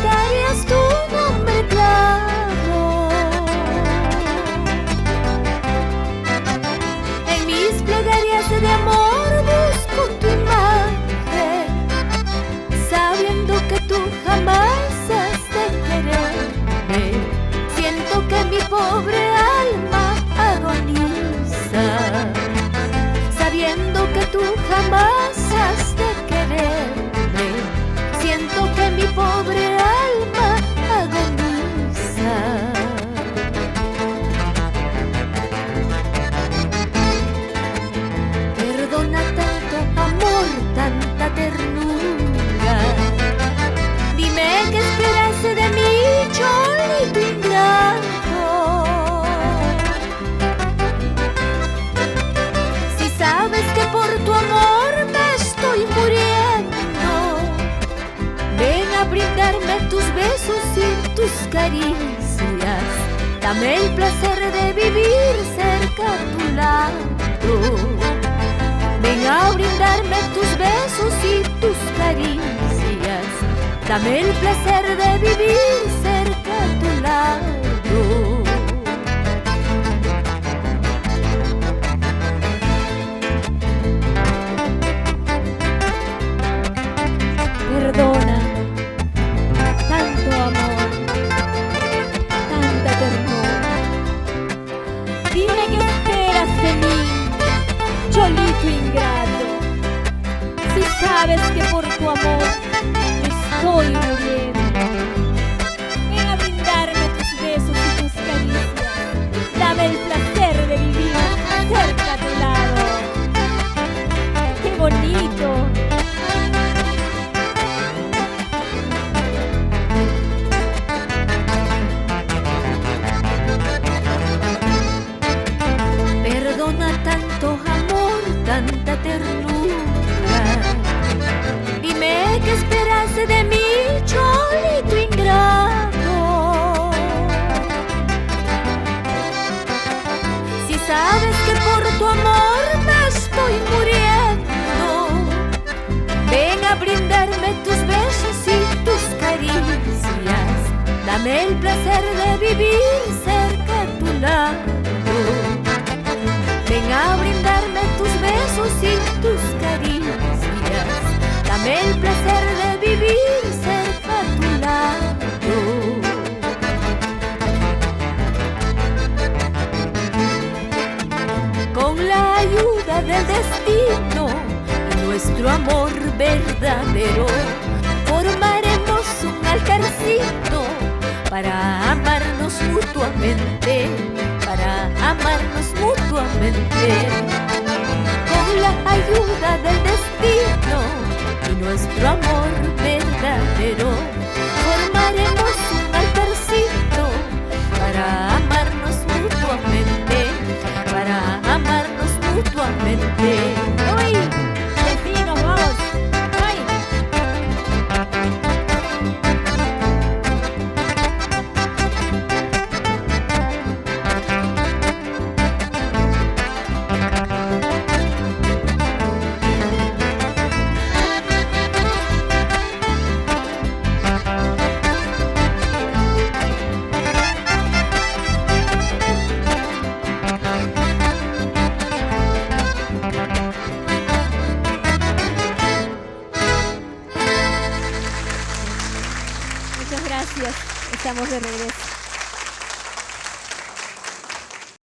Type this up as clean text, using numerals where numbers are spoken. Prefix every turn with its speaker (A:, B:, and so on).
A: darías tu nombre claro. En mis plegarias de amor busco tu imagen, sabiendo que tú jamás has de quererme. Siento que mi pobre alma agoniza, sabiendo que tú jamás has de quererme. Siento que mi pobre alma agoniza. Perdona tanto amor, tanta ternura. Dime qué esperaste de mí, cholito ingrato. Si sabes que por tu amor me estoy muriendo, ven a brindarme tus besos y tus caricias. Dame el placer de vivir cerca a tu lado. Ven a brindarme tus besos y tus caricias. Dame el placer de vivir cerca a tu lado. Perdona tanto amor, tanta ternura. Dime qué esperas de mí, cholito ingrato. Si sabes que por tu amor me estoy muriendo, ven a brindarme tus besos y tus caricias. Dame el placer de vivir cerca a tu lado. ¡Qué bonito! Perdona tanto amor, tanta ternura. Dime qué esperaste de mí, cholito ingrato. Si sabes que por tu amor me estoy muriendo, ven a brindarme tus besos y tus caricias. Dame el placer de vivir cerca a tu lado. Ven a brindarme tus besos y tus caricias. Dame el placer de vivir cerca a tu lado. Con la ayuda del destino y nuestro amor verdadero, formaremos un altarcito para amarnos mutuamente, para amarnos mutuamente. Con la ayuda del destino y nuestro amor verdadero, formaremos un altarcito para amarnos mutuamente, para amarnos mutuamente. ¡Uy! ¡Vecinos, vamos! ¡Ay! Muchas gracias. Estamos de regreso.